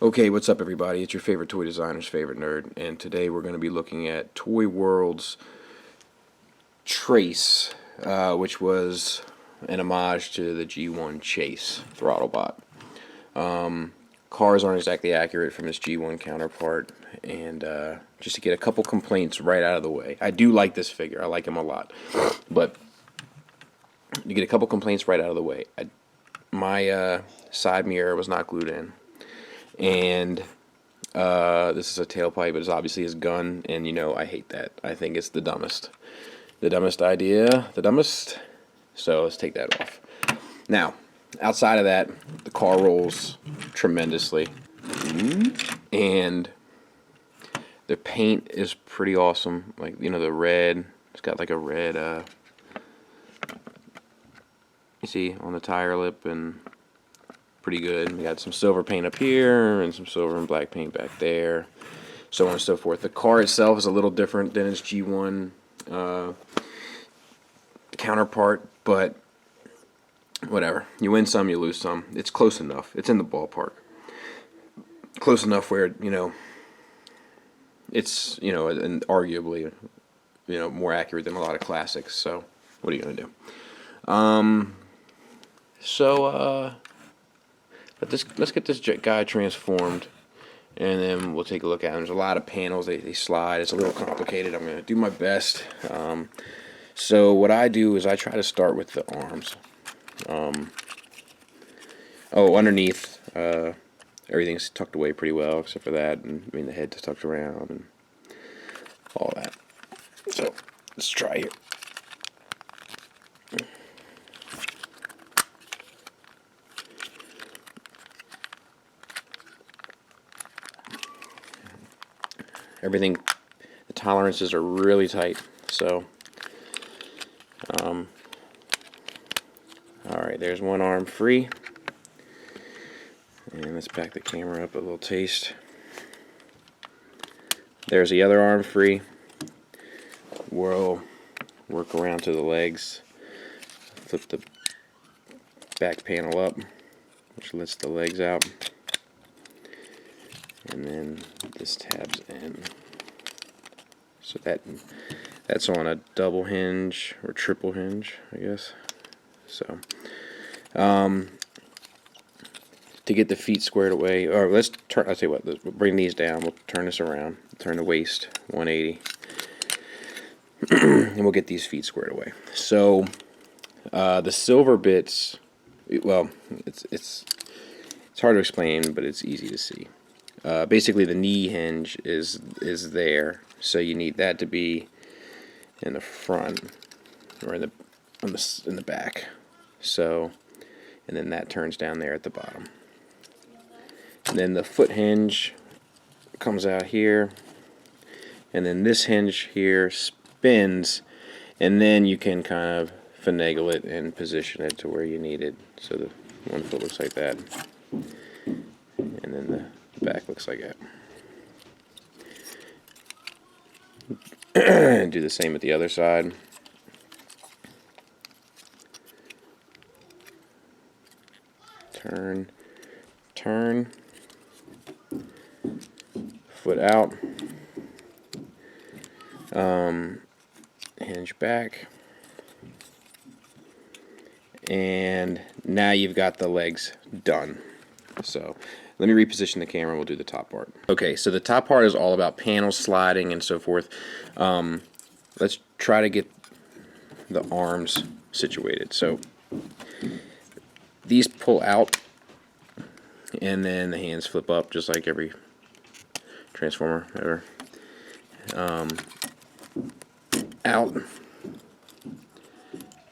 Okay, what's up everybody? It's your favorite toy designer's favorite nerd, and today we're going to be looking at Toyworld's Trace, which was an homage to the G1 Chase Throttlebot. Cars aren't exactly accurate from its G1 counterpart, and just to get a couple complaints right out of the way. I do like this figure, I like him a lot, but to get a couple complaints right out of the way. My side mirror was not glued in. And this is a tailpipe, but it's obviously his gun, and you know I hate that. I think it's the dumbest idea, the dumbest. So let's take that off. Now, outside of that, the car rolls tremendously, and the paint is pretty awesome. Like, you know, the red. It's got like a red. You see on the tire lip, and pretty good. We got some silver paint up here and some silver and black paint back there, so on and so forth. The car itself is a little different than its G1 counterpart, but whatever. You win some, you lose some. It's close enough. It's in the ballpark. Close enough where, you know, it's, you know, and arguably, you know, more accurate than a lot of classics. So what are you gonna do? But let's get this guy transformed, and then we'll take a look at him. There's a lot of panels, they slide. It's a little complicated. I'm going to do my best. So what I do is I try to start with the arms. Underneath, everything's tucked away pretty well, except for that, and I mean the head's tucked around, and all that. So let's try here. Everything, the tolerances are really tight, so alright, there's one arm free, and let's back the camera up a little taste. There's the other arm free. We'll work around to the legs, flip the back panel up, which lets the legs out. And then this tabs in, so that's on a double hinge or triple hinge, I guess. So to get the feet squared away, or let's turn. I'll tell you what. Let's bring these down. We'll turn this around. Turn the waist 180, and we'll get these feet squared away. So the silver bits. Well, it's hard to explain, but it's easy to see. Basically, the knee hinge is there, so you need that to be in the front or in the back. So, and then that turns down there at the bottom. And then the foot hinge comes out here, and then this hinge here spins, and then you can kind of finagle it and position it to where you need it. So the one foot looks like that, and then the back looks like that. Do the same with the other side. Turn, turn, foot out, hinge back, and now you've got the legs done. So let me reposition the camera and we'll do the top part. Okay, so the top part is all about panels sliding and so forth. Let's try to get the arms situated. So these pull out, and then the hands flip up just like every Transformer ever. Out,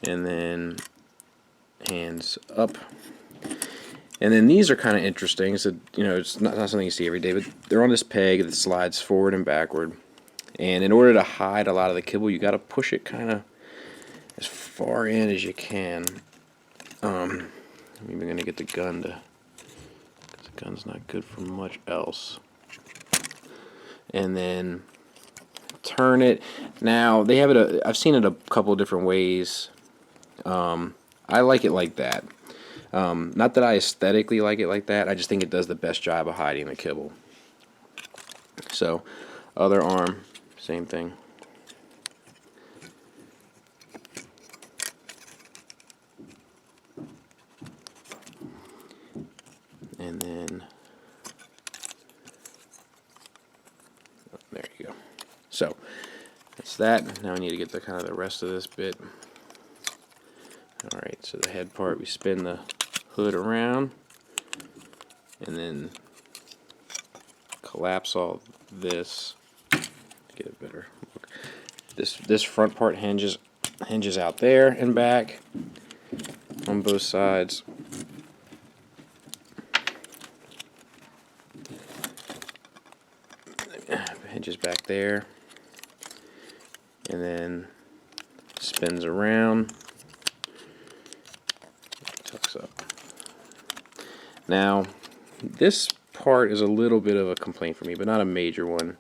and then hands up. And then these are kind of interesting. So, you know, it's not something you see every day, but they're on this peg that slides forward and backward. And in order to hide a lot of the kibble, you got to push it kind of as far in as you can. I'm even going to get the gun to, because the gun's not good for much else. And then turn it. Now, they have it, I've seen it a couple of different ways. I like it like that. Not that I aesthetically like it like that, I just think it does the best job of hiding the kibble. So, other arm, same thing. And then, oh, there you go. So, that's that. Now we need to get the kind of the rest of this bit. Alright, so the head part, we spin the hood around, and then collapse all this. Get a better look. This front part hinges out there and back on both sides. Hinges back there, and then spins around, tucks up. Now, this part is a little bit of a complaint for me, but not a major one,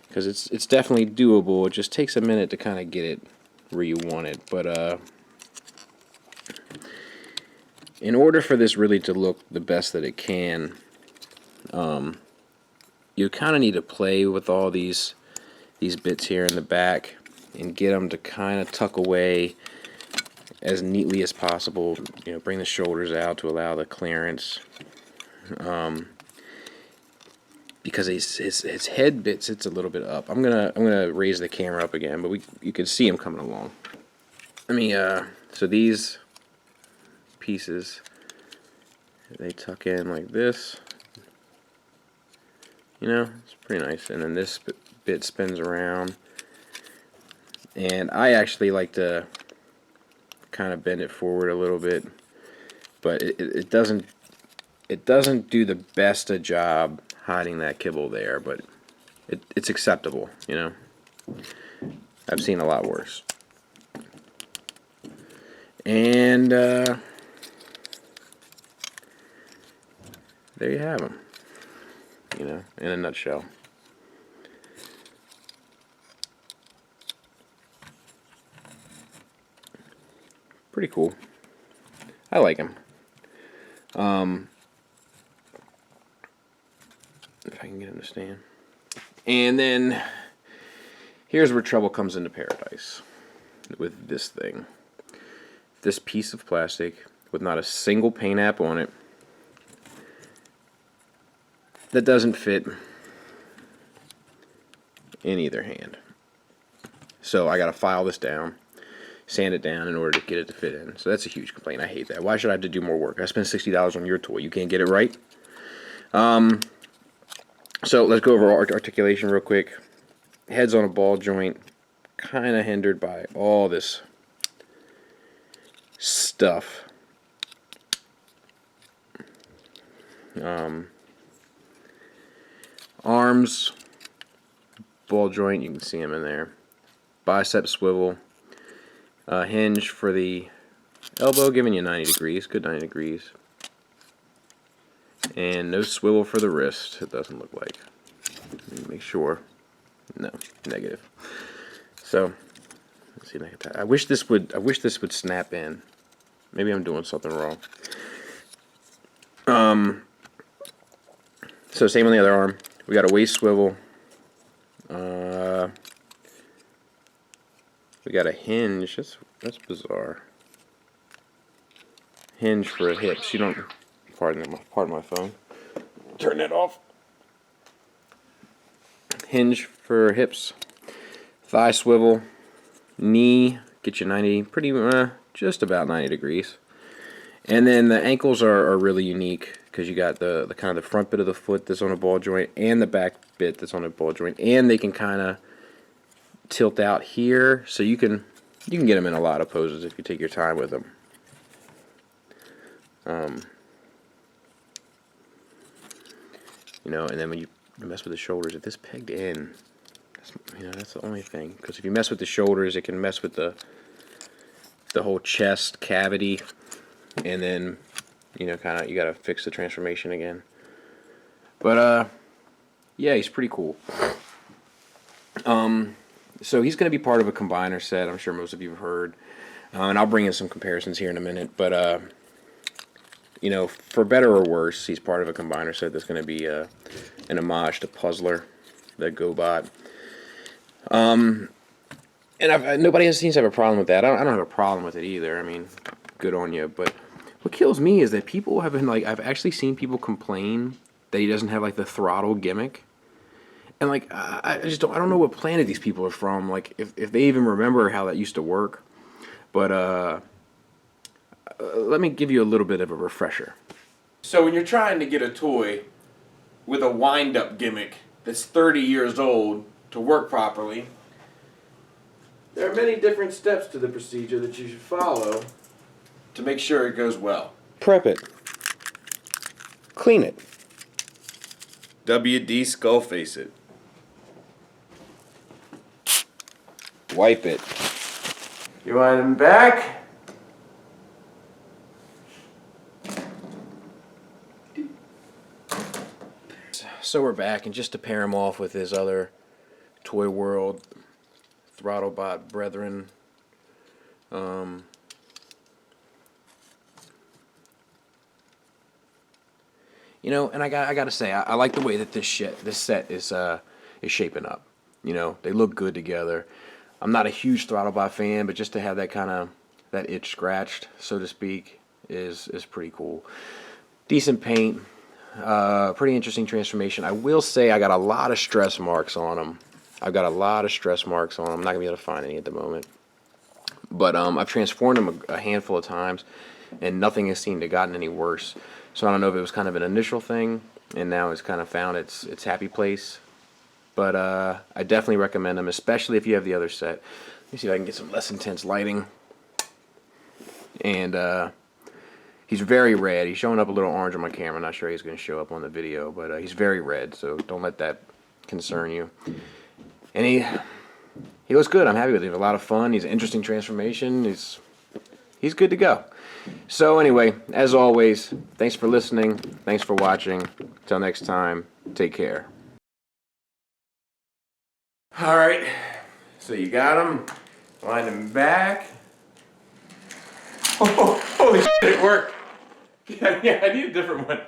because it's definitely doable. It just takes a minute to kind of get it where you want it. But in order for this really to look the best that it can, you kind of need to play with all these bits here in the back and get them to kind of tuck away as neatly as possible. You know, bring the shoulders out to allow the clearance. Because his head bit sits a little bit up. I'm gonna raise the camera up again, but you can see him coming along. Let me so these pieces, they tuck in like this. You know, it's pretty nice. And then this bit spins around. And I actually like to kind of bend it forward a little bit, but it doesn't do the best a job hiding that kibble there, but it's acceptable, you know. I've seen a lot worse. And there you have them, you know, in a nutshell. Pretty cool. I like him. If I can get him to stand. And then here's where trouble comes into paradise with this thing. This piece of plastic with not a single paint app on it that doesn't fit in either hand. So I gotta file this down, sand it down in order to get it to fit in. So that's a huge complaint. I hate that. Why should I have to do more work? I spent $60 on your toy. You can't get it right? So let's go over articulation real quick. Head's on a ball joint, kind of hindered by all this stuff. Arms, ball joint, you can see them in there. Bicep swivel. Hinge for the elbow, giving you 90 degrees, good 90 degrees. And no swivel for the wrist, it doesn't look like. Let me make sure. No, negative. So, let's see if I can I wish this would snap in. Maybe I'm doing something wrong. So same on the other arm. We got a waist swivel. We got a hinge. That's bizarre. Hinge for hips. You don't. Pardon my phone. Turn that off. Hinge for hips. Thigh swivel. Knee. Get you 90. Pretty just about 90 degrees. And then the ankles are really unique because you got the kind of the front bit of the foot that's on a ball joint and the back bit that's on a ball joint, and they can kind of tilt out here, so you can get them in a lot of poses if you take your time with them. You know, and then when you mess with the shoulders, if this pegged in, that's the only thing. Because if you mess with the shoulders, it can mess with the whole chest cavity, and then kind of you got to fix the transformation again. But yeah, he's pretty cool. So he's going to be part of a combiner set. I'm sure most of you have heard, and I'll bring in some comparisons here in a minute. But you know, for better or worse, he's part of a combiner set that's going to be an homage to Puzzler, the Gobot. And nobody seems to have a problem with that. I don't have a problem with it either. I mean, good on you. But what kills me is that people have been like, I've actually seen people complain that he doesn't have like the throttle gimmick. And like, I don't know what planet these people are from. Like, if they even remember how that used to work. But let me give you a little bit of a refresher. So when you're trying to get a toy with a wind-up gimmick that's 30 years old to work properly, there are many different steps to the procedure that you should follow to make sure it goes well. Prep it. Clean it. WD Skullface it. Wipe it. You want him back? So we're back, and just to pair him off with his other Toyworld Throttlebot brethren, you know, and I gotta say, I like the way that this set is shaping up. You know, they look good together. I'm not a huge Throttlebot fan, but just to have that itch scratched, so to speak, is pretty cool. Decent paint. Pretty interesting transformation. I will say I got a lot of stress marks on them. I've got a lot of stress marks on them. I'm not going to be able to find any at the moment. But I've transformed them a handful of times, and nothing has seemed to have gotten any worse. So I don't know if it was kind of an initial thing, and now it's kind of found its happy place. But I definitely recommend them, especially if you have the other set. Let me see if I can get some less intense lighting. And he's very red. He's showing up a little orange on my camera. I'm not sure he's going to show up on the video, but he's very red, so don't let that concern you. And he looks good. I'm happy with him. A lot of fun. He's an interesting transformation. He's good to go. So anyway, as always, thanks for listening. Thanks for watching. Till next time, take care. All right. So you got him. Wind him back. Oh, holy shit, it worked. Yeah, I need a different one.